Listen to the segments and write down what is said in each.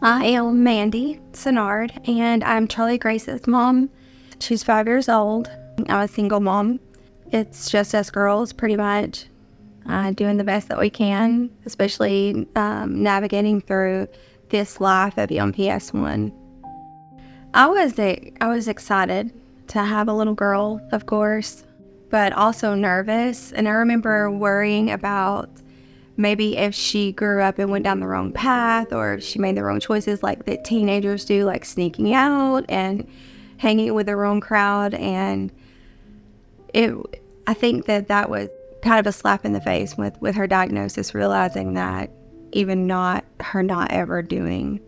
I am Mandy Sennard, and I'm Charlie Grace's mom. She's 5 years old. I'm a single mom. It's just us girls, pretty much, doing the best that we can, especially navigating through this life of MPS1. I was excited to have a little girl, of course, but also nervous. And I remember worrying about maybe if she grew up and went down the wrong path, or if she made the wrong choices like that teenagers do, like sneaking out and hanging with the wrong crowd. And I think that was kind of a slap in the face with her diagnosis, realizing that even not ever doing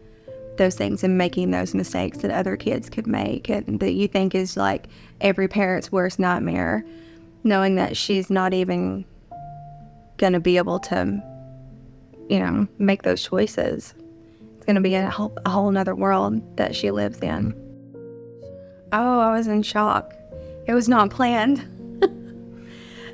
those things and making those mistakes that other kids could make, and that you think is like every parent's worst nightmare, knowing that she's not even going to be able to, make those choices. It's going to be a whole nother world that she lives in. Oh, I was in shock. It was not planned.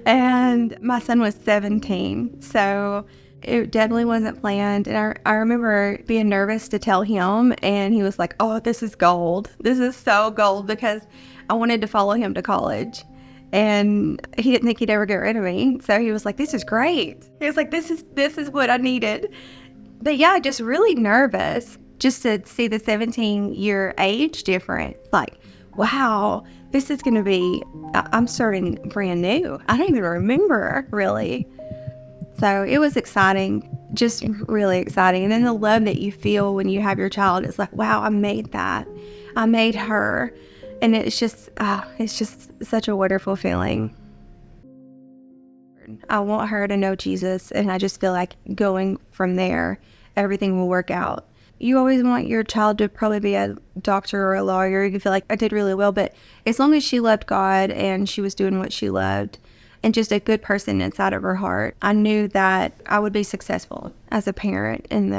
And my son was 17, so it definitely wasn't planned. And I remember being nervous to tell him, and he was like, "Oh, this is gold. This is so gold," because I wanted to follow him to college. And he didn't think he'd ever get rid of me. So he was like, "This is great." He was like, this is what I needed. But yeah, just really nervous just to see the 17-year age difference. Like, wow, this is going to be, I'm starting brand new. I don't even remember, really. So it was exciting, just really exciting. And then the love that you feel when you have your child, it's like, wow, I made that. I made her. And it's just such a wonderful feeling. I want her to know Jesus, and I just feel like going from there, everything will work out. You always want your child to probably be a doctor or a lawyer. You feel like I did really well, but as long as she loved God and she was doing what she loved and just a good person inside of her heart, I knew that I would be successful as a parent, and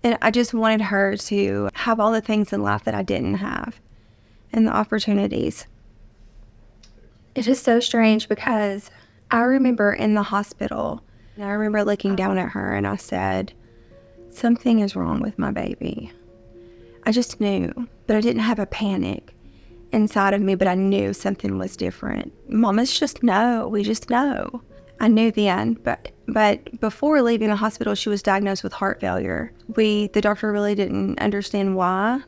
I just wanted her to have all the things in life that I didn't have, and the opportunities. It is so strange because I remember in the hospital, and I remember looking down at her, and I said, "Something is wrong with my baby." I just knew, but I didn't have a panic inside of me, but I knew something was different. Mamas just know. We just know. I knew then, but before leaving the hospital, she was diagnosed with heart failure. The doctor really didn't understand why.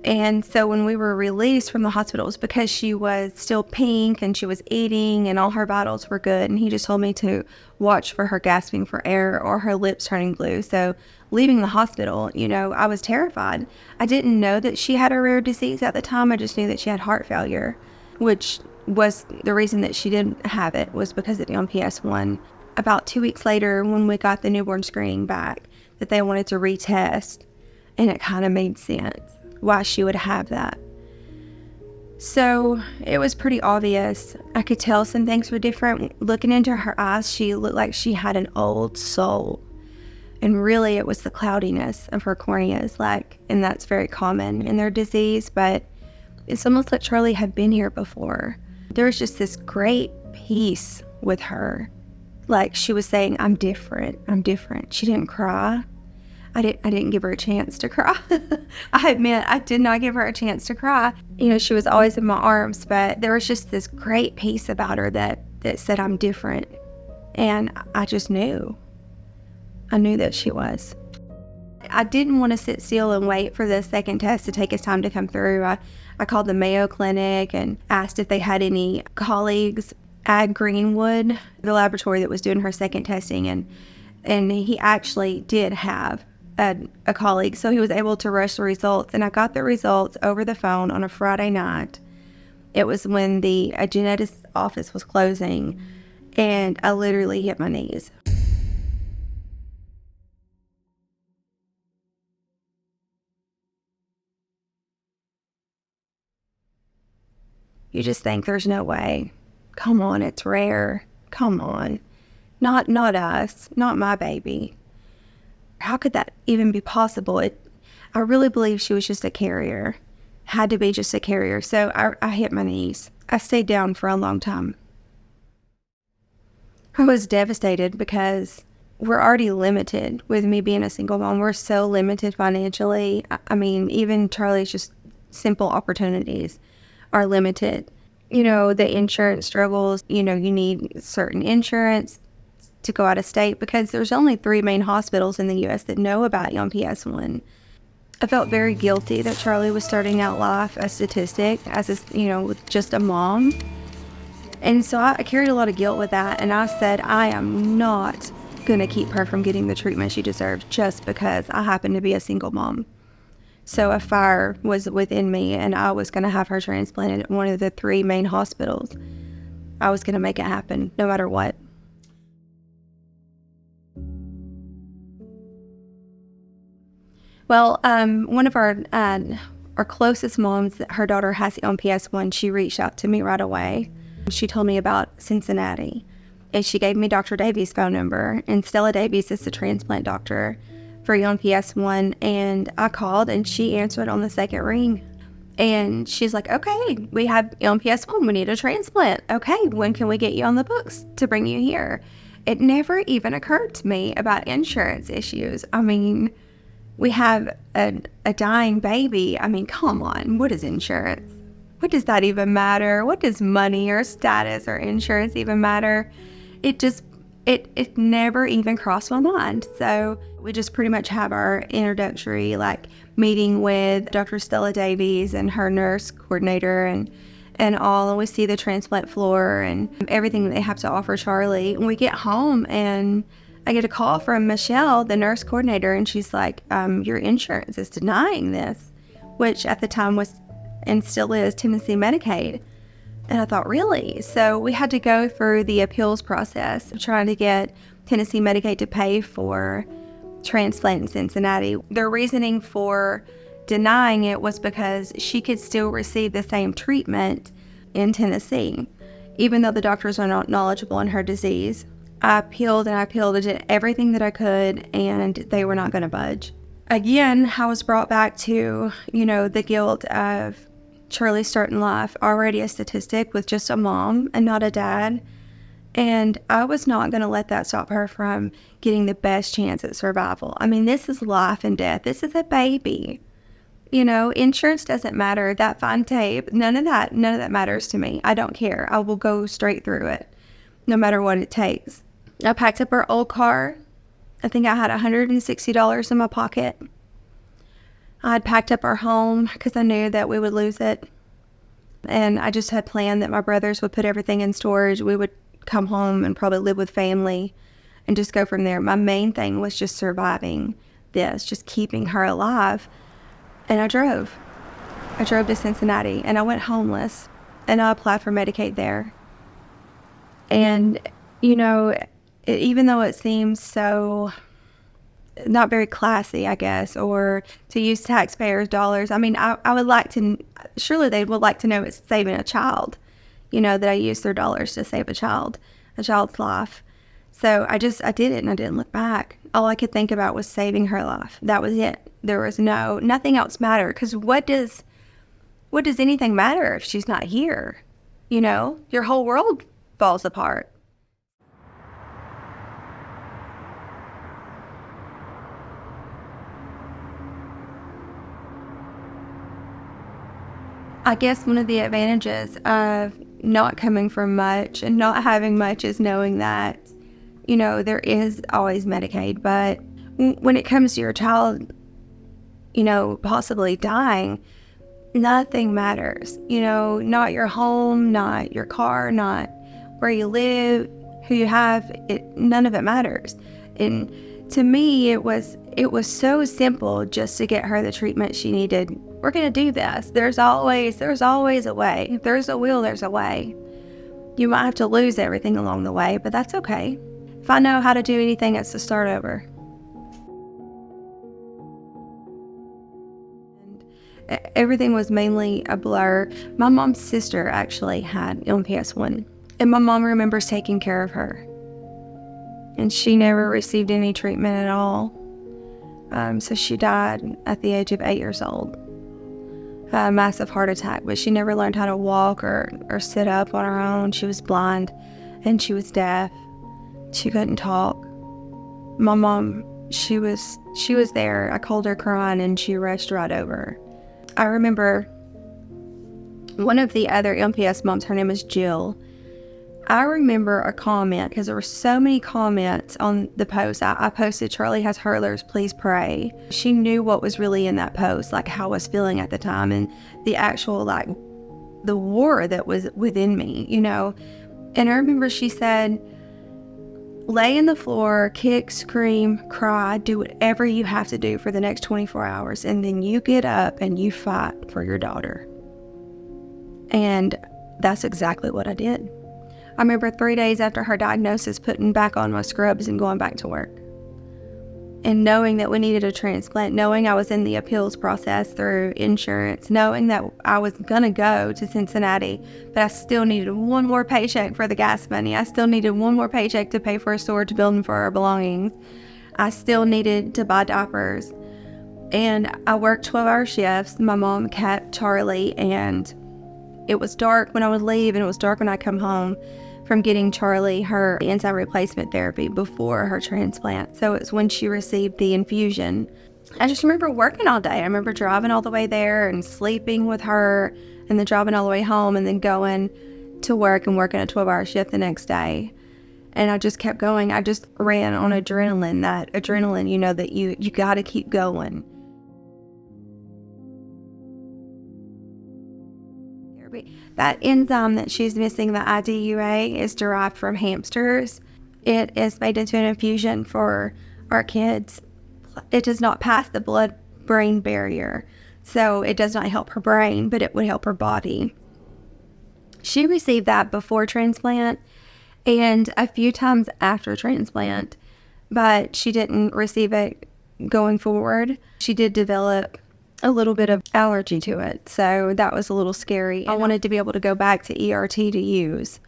And so when we were released from the hospital, it was because she was still pink and she was eating and all her vitals were good. And he just told me to watch for her gasping for air or her lips turning blue. So leaving the hospital, I was terrified. I didn't know that she had a rare disease at the time. I just knew that she had heart failure, which was the reason that she didn't have it, was because of the MPS1. About 2 weeks later, when we got the newborn screening back, that they wanted to retest, and it kind of made sense why she would have that. So it was pretty obvious. I could tell some things were different. Looking into her eyes, she looked like she had an old soul. And really it was the cloudiness of her corneas, and that's very common in their disease, but it's almost like Charlie had been here before. There was just this great peace with her. Like she was saying, I'm different. She didn't cry. I didn't give her a chance to cry. I admit, I did not give her a chance to cry. She was always in my arms, but there was just this great peace about her that said I'm different. And I just knew. I knew that she was. I didn't want to sit still and wait for the second test to take its time to come through. I called the Mayo Clinic and asked if they had any colleagues at Greenwood, the laboratory that was doing her second testing, and he actually did have a colleague, so he was able to rush the results, and I got the results over the phone on a Friday night. It was when the geneticist office was closing, and I literally hit my knees. You just think there's no way. Come on, it's rare. Come on. Not us, not my baby. How could that even be possible? I really believe she was just a carrier. Had to be just a carrier. So I hit my knees. I stayed down for a long time. I was devastated because we're already limited with me being a single mom. We're so limited financially. I mean, even Charlie's just simple opportunities are limited. The insurance struggles, you need certain insurance to go out of state because there's only 3 main hospitals in the U.S. that know about MPS1. I felt very guilty that Charlie was starting out life a statistic, with just a mom. And so I carried a lot of guilt with that. And I said, I am not going to keep her from getting the treatment she deserves just because I happen to be a single mom. So a fire was within me, and I was going to have her transplanted at one of the 3 main hospitals. I was going to make it happen no matter what. Well, one of our closest moms, her daughter has MPS1. She reached out to me right away. She told me about Cincinnati, and she gave me Dr. Davies' phone number. And Stella Davies is the transplant doctor for MPS1. And I called, and she answered on the second ring. And she's like, okay, we have MPS1. We need a transplant. Okay, when can we get you on the books to bring you here? It never even occurred to me about insurance issues. I mean, we have a dying baby. I mean, come on. What is insurance? What does that even matter? What does money or status or insurance even matter? It never even crossed my mind. So we just pretty much have our introductory meeting with Dr. Stella Davies and her nurse coordinator and all. And we see the transplant floor and everything they have to offer Charlie. And we get home and I get a call from Michelle, the nurse coordinator, and she's like, your insurance is denying this, which at the time was and still is Tennessee Medicaid. And I thought, really? So we had to go through the appeals process of trying to get Tennessee Medicaid to pay for transplant in Cincinnati. Their reasoning for denying it was because she could still receive the same treatment in Tennessee, even though the doctors are not knowledgeable in her disease. I appealed and I appealed. I did everything that I could, and they were not going to budge. Again, I was brought back to, the guilt of Charlie starting life, already a statistic with just a mom and not a dad. And I was not going to let that stop her from getting the best chance at survival. I mean, this is life and death. This is a baby. Insurance doesn't matter. That fine tape, none of that matters to me. I don't care. I will go straight through it, no matter what it takes. I packed up our old car. I think I had $160 in my pocket. I had packed up our home because I knew that we would lose it. And I just had planned that my brothers would put everything in storage. We would come home and probably live with family and just go from there. My main thing was just surviving this, just keeping her alive. And I drove. I drove to Cincinnati and I went homeless and I applied for Medicaid there. And, even though it seems so not very classy, I guess, or to use taxpayers' dollars, I mean, I would like to, surely they would like to know it's saving a child, that I used their dollars to save a child's life. So I did it and I didn't look back. All I could think about was saving her life. That was it. There was nothing else mattered, because what does anything matter if she's not here? Your whole world falls apart. I guess one of the advantages of not coming from much and not having much is knowing that, there is always Medicaid. But when it comes to your child, possibly dying, nothing matters. Not your home, not your car, not where you live, who you have. None of it matters. And to me, it was so simple just to get her the treatment she needed. We're going to do this. There's always a way. If there's a will, there's a way. You might have to lose everything along the way, but that's okay. If I know how to do anything, it's to start over. And everything was mainly a blur. My mom's sister actually had MPS1, and my mom remembers taking care of her. And she never received any treatment at all. So she died at the age of 8 years old. A massive heart attack, but she never learned how to walk or sit up on her own. She was blind and she was deaf. She couldn't talk. My mom, she was there. I called her crying and she rushed right over. I remember one of the other MPS moms, her name is Jill. I remember a comment, because there were so many comments on the post. I posted, Charlie has hurlers, please pray. She knew what was really in that post, like how I was feeling at the time, and the actual, like, the war that was within me, you know. And I remember she said, lay in the floor, kick, scream, cry, do whatever you have to do for the next 24 hours, and then you get up and you fight for your daughter. And that's exactly what I did. I remember 3 days after her diagnosis, putting back on my scrubs and going back to work. And knowing that we needed a transplant, knowing I was in the appeals process through insurance, knowing that I was going to go to Cincinnati, but I still needed one more paycheck for the gas money. I still needed one more paycheck to pay for a storage building for our belongings. I still needed to buy diapers. And I worked 12-hour shifts. My mom kept Charlie, and it was dark when I would leave, and it was dark when I come home from getting Charlie her enzyme replacement therapy before her transplant. So it's when she received the infusion. I just remember working all day. I remember driving all the way there and sleeping with her, and then driving all the way home, and then going to work and working a 12-hour shift the next day. And I just kept going. I just ran on adrenaline, that adrenaline, you know, that you got to keep going. That enzyme that she's missing, the IDUA, is derived from hamsters. It is made into an infusion for our kids. It does not pass the blood-brain barrier, so it does not help her brain, but it would help her body. She received that before transplant and a few times after transplant, but she didn't receive it going forward. She did develop a little bit of allergy to it, so that was a little scary. I wanted to be able to go back to ERT to use.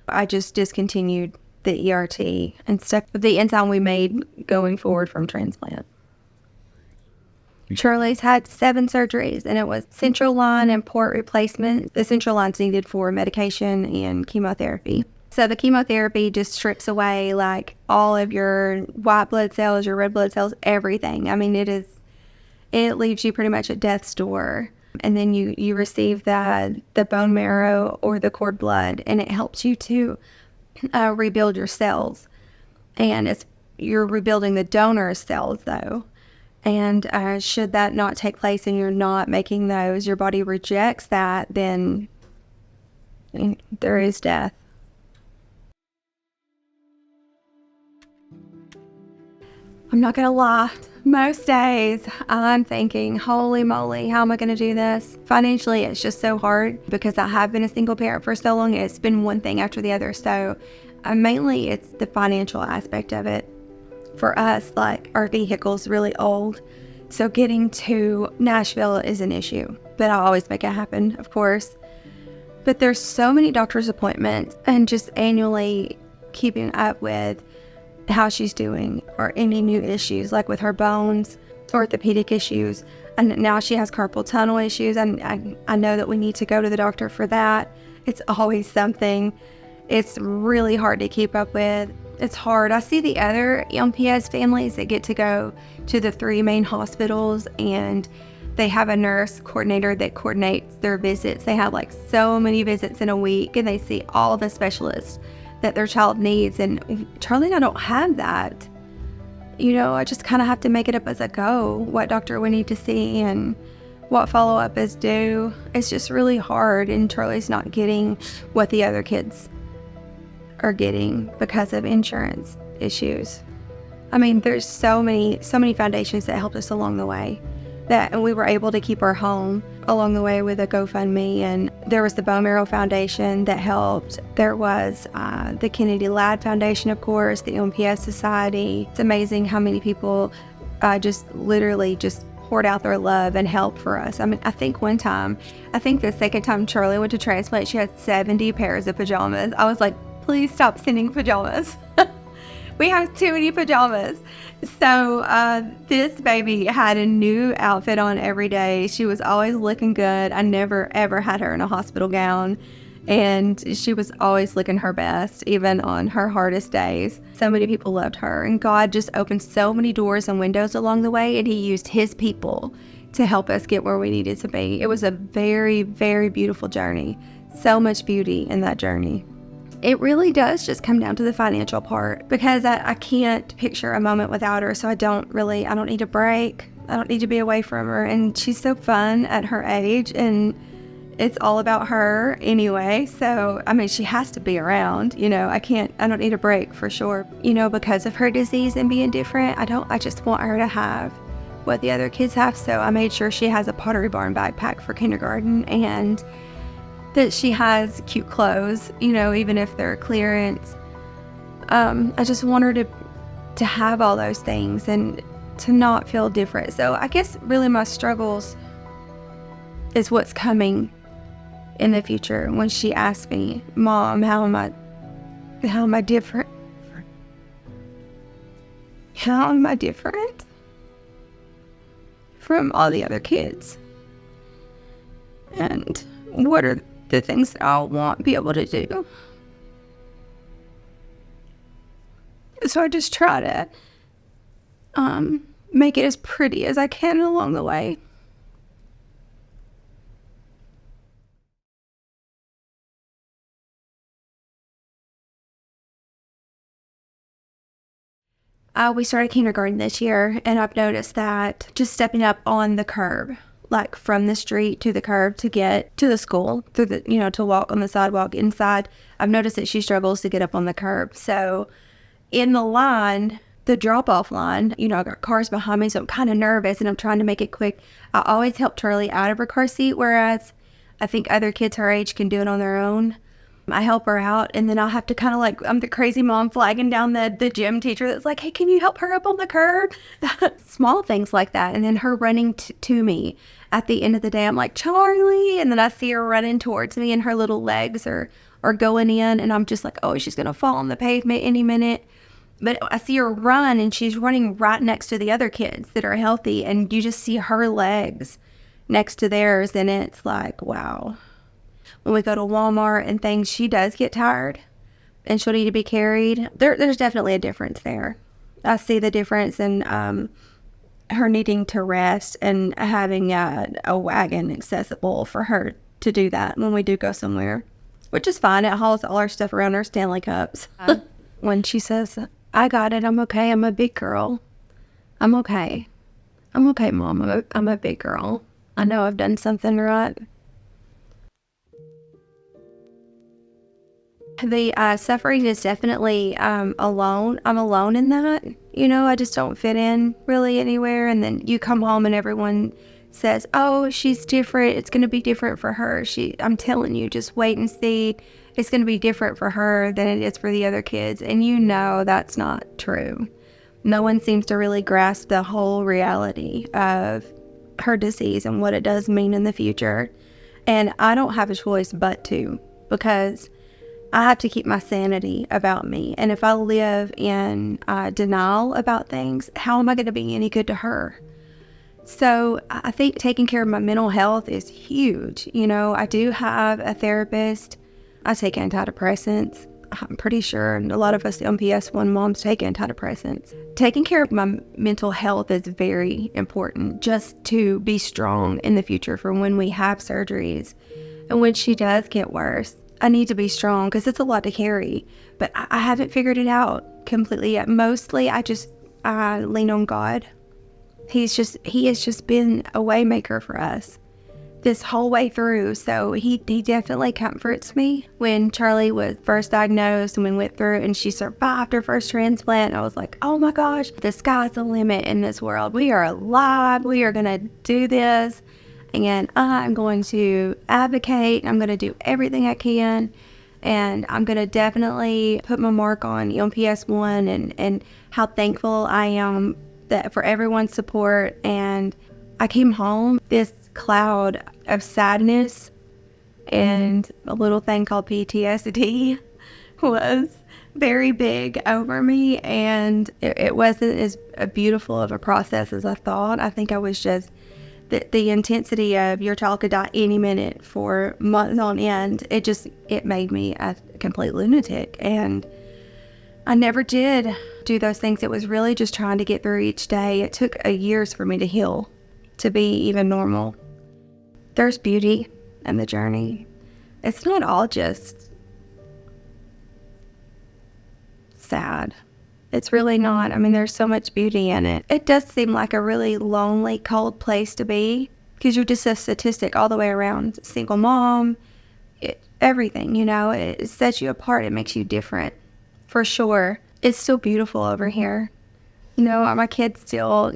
I just discontinued the ERT and stuck with the enzyme we made going forward from transplant. Charlie's had 7 surgeries, and it was central line and port replacement. The central line's needed for medication and chemotherapy. So the chemotherapy just strips away like all of your white blood cells, your red blood cells, everything. I mean, it leaves you pretty much at death's door. And then you receive the bone marrow or the cord blood, and it helps you to rebuild your cells. And you're rebuilding the donor cells, though. And should that not take place and you're not making those, your body rejects that, then there is death. I'm not going to lie. Most days I'm thinking, holy moly, how am I going to do this? Financially, it's just so hard because I have been a single parent for so long. It's been one thing after the other. So mainly it's the financial aspect of it. For us, like, our vehicle's really old, so getting to Nashville is an issue. But I'll always make it happen, of course. But there's so many doctor's appointments, and just annually keeping up with how she's doing, or any new issues, like with her bones, orthopedic issues, and now she has carpal tunnel issues, and I know that we need to go to the doctor for that. It's always something. It's really hard to keep up with. It's hard. I see the other MPS families that get to go to the 3 main hospitals, and they have a nurse coordinator that coordinates their visits. They have like so many visits in a week, and they see all the specialists that their child needs. And Charlie and I don't have that. You know, I just kind of have to make it up as I go, what doctor we need to see and what follow-up is due. It's just really hard, and Charlie's not getting what the other kids are getting because of insurance issues. I mean, there's so many foundations that helped us along the way, and we were able to keep our home along the way with a GoFundMe. And there was the Bone Marrow Foundation that helped. There was the Kennedy Ladd Foundation, of course, the MPS Society. It's amazing how many people just literally just poured out their love and help for us. I mean, I think the second time Charlie went to transplant, she had 70 pairs of pajamas. I was like, please stop sending pajamas. We have too many pajamas. So this baby had a new outfit on every day. She was always looking good. I never, ever had her in a hospital gown. And she was always looking her best, even on her hardest days. So many people loved her, and God just opened so many doors and windows along the way, and he used his people to help us get where we needed to be. It was a very, very beautiful journey. So much beauty in that journey. It really does just come down to the financial part, because I can't picture a moment without her. So I don't need a break. I don't need to be away from her. And she's so fun at her age, and it's all about her anyway. So, I mean, she has to be around, I don't need a break for sure. Because of her disease and being different, I just want her to have what the other kids have. So I made sure she has a Pottery Barn backpack for kindergarten, and that she has cute clothes, even if they're clearance. I just want her to have all those things and to not feel different. So I guess really my struggles is what's coming in the future when she asks me, Mom, how am I different? How am I different from all the other kids? And what are the things that I want to be able to do? So I just try to make it as pretty as I can along the way. We started kindergarten this year, and I've noticed that just stepping up on the curb, like from the street to the curb to get to the school, through the, to walk on the sidewalk inside, I've noticed that she struggles to get up on the curb. So in the line, the drop-off line, I got cars behind me, so I'm kind of nervous, and I'm trying to make it quick. I always help Charlie out of her car seat, whereas I think other kids her age can do it on their own. I help her out, and then I'll have to kind of I'm the crazy mom flagging down the gym teacher that's like, hey, can you help her up on the curb? Small things like that. And then her running to me at the end of the day, I'm like, Charlie, and then I see her running towards me, and her little legs are going in, and I'm just like, oh, she's going to fall on the pavement any minute. But I see her run, and she's running right next to the other kids that are healthy, and you just see her legs next to theirs, and it's like, wow. When we go to Walmart and things, she does get tired, and she'll need to be carried. There's definitely a difference there. I see the difference in her needing to rest and having a wagon accessible for her to do that when we do go somewhere, which is fine. It hauls all our stuff around her Stanley cups. When she says, I got it, I'm okay, I'm a big girl. I'm okay, Mom, I'm a big girl. I know I've done something right. The suffering is definitely alone. I'm alone in that. I just don't fit in really anywhere. And then you come home and everyone says, oh, she's different. It's going to be different for her. I'm telling you, just wait and see. It's going to be different for her than it is for the other kids. And that's not true. No one seems to really grasp the whole reality of her disease and what it does mean in the future. And I don't have a choice but to, because I have to keep my sanity about me. And if I live in denial about things, how am I going to be any good to her? So I think taking care of my mental health is huge. I do have a therapist. I take antidepressants. I'm pretty sure a lot of us MPS1 moms take antidepressants. Taking care of my mental health is very important, just to be strong in the future for when we have surgeries. And when she does get worse, I need to be strong, because it's a lot to carry. But I haven't figured it out completely yet. Mostly I lean on God. He has just been a way maker for us this whole way through. So he definitely comforts me. When Charlie was first diagnosed and we went through and she survived her first transplant, I was like, oh my gosh, the sky's the limit in this world. We are alive. We are going to do this. And I'm going to advocate. I'm going to do everything I can. And I'm going to definitely put my mark on MPS1 and how thankful I am for everyone's support. And I came home, this cloud of sadness and a little thing called PTSD was very big over me. And it wasn't as beautiful of a process as I thought. I think I was just the intensity of your child could die any minute for months on end, it made me a complete lunatic. And I never did do those things. It was really just trying to get through each day. It took years for me to heal, to be even normal. There's beauty in the journey. It's not all just sad. It's really not. I mean, there's so much beauty in it. It does seem like a really lonely, cold place to be because you're just a statistic all the way around. Single mom, everything, it sets you apart. It makes you different, for sure. It's still beautiful over here. My kid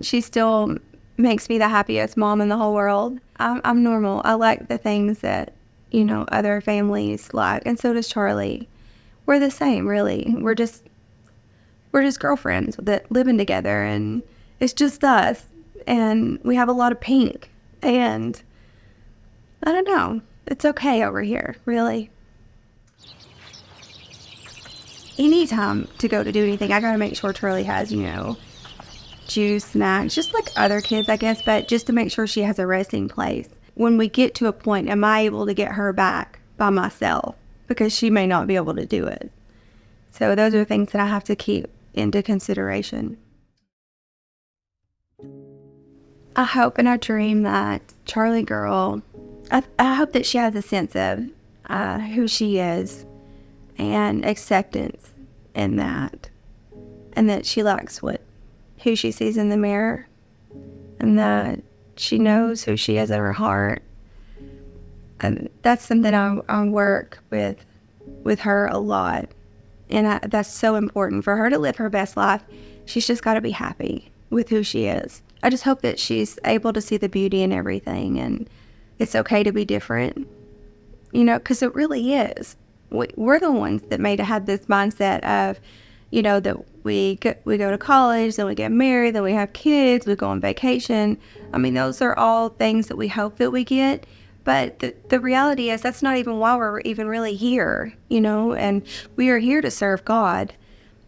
she still makes me the happiest mom in the whole world. I'm normal. I like the things that, other families like, and so does Charlie. We're the same, really. We're just girlfriends that living together, and it's just us. And we have a lot of pink, and I don't know. It's okay over here, really. Anytime to go to do anything, I gotta make sure Charlie has, juice, snacks, just like other kids, I guess, but just to make sure she has a resting place. When we get to a point, am I able to get her back by myself? Because she may not be able to do it. So those are things that I have to keep into consideration. I hope and I dream that Charlie girl, I hope that she has a sense of who she is and acceptance in that, and that she likes who she sees in the mirror, and that she knows who she is in her heart. And that's something I work with her a lot. And that's so important for her to live her best life. She's just got to be happy with who she is. I just hope that she's able to see the beauty in everything, and it's okay to be different, because it really is. We're the ones that may have had this mindset of, that we go to college, then we get married, then we have kids, we go on vacation. I mean, those are all things that we hope that we get. But the reality is that's not even why we're even really here, and we are here to serve God.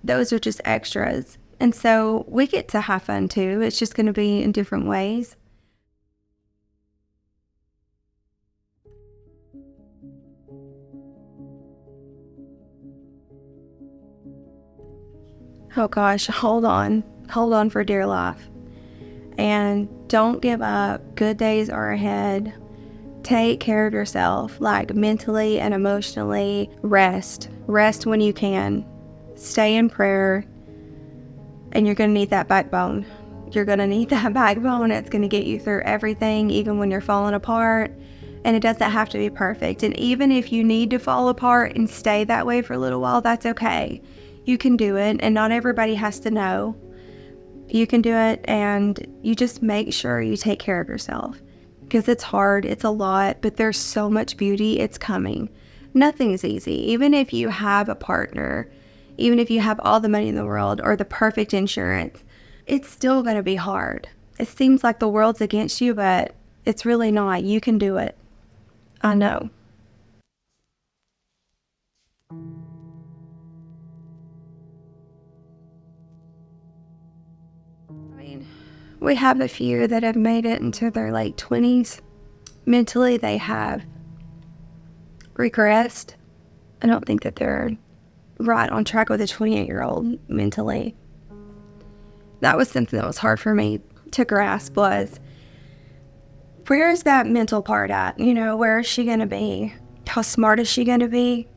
Those are just extras. And so we get to have fun too. It's just going to be in different ways. Oh gosh, hold on for dear life. And don't give up. Good days are ahead. Take care of yourself, like mentally and emotionally. Rest when you can. Stay in prayer, and you're going to need that backbone. You're going to need that backbone. It's going to get you through everything, even when you're falling apart. And it doesn't have to be perfect. And even if you need to fall apart and stay that way for a little while, that's okay. You can do it, and not everybody has to know. You can do it, and you just make sure you take care of yourself. Because it's hard, it's a lot, but there's so much beauty. It's coming. Nothing's easy. Even if you have a partner, even if you have all the money in the world or the perfect insurance, it's still going to be hard. It seems like the world's against you, but it's really not. You can do it. I know. I mean, we have a few that have made it into their late 20s. Mentally, they have regressed. I don't think that they're right on track with a 28-year-old mentally. That was something that was hard for me to grasp, was where is that mental part at? Where is she going to be? How smart is she going to be?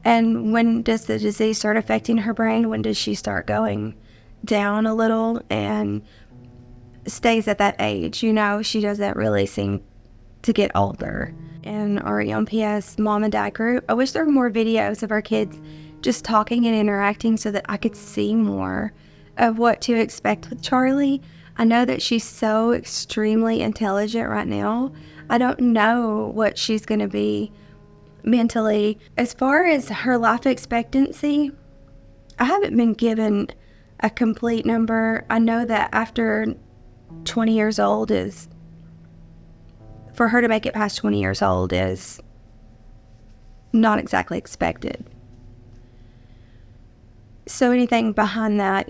And when does the disease start affecting her brain? When does she start going down a little and stays at that age? She doesn't really seem to get older. In our MPS mom and dad group, I wish there were more videos of our kids just talking and interacting so that I could see more of what to expect with Charlie. I know that she's so extremely intelligent right now. I don't know what she's going to be mentally. As far as her life expectancy, I haven't been given a complete number. I know that after 20 years old for her to make it past 20 years old is not exactly expected. So anything behind that,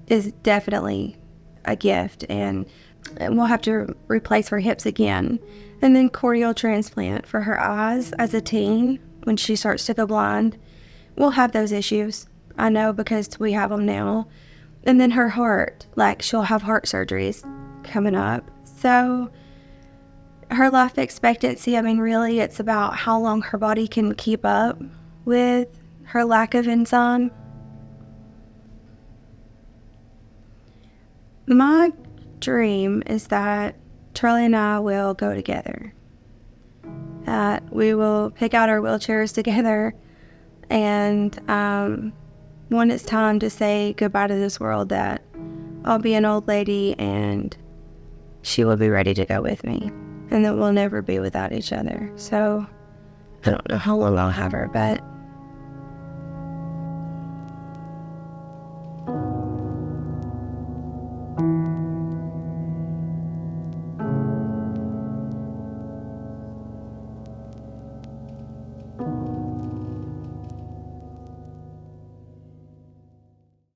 is definitely a gift, and we'll have to replace her hips again. And then corneal transplant for her eyes as a teen when she starts to go blind. We'll have those issues. I know because we have them now. And then her heart, like she'll have heart surgeries coming up. So her life expectancy, I mean, really, it's about how long her body can keep up with her lack of enzyme. My dream is that Charlie and I will go together, that we will pick out our wheelchairs together, and when it's time to say goodbye to this world, that I'll be an old lady and she will be ready to go with me, and that we'll never be without each other. So I don't know how long I'll have her, but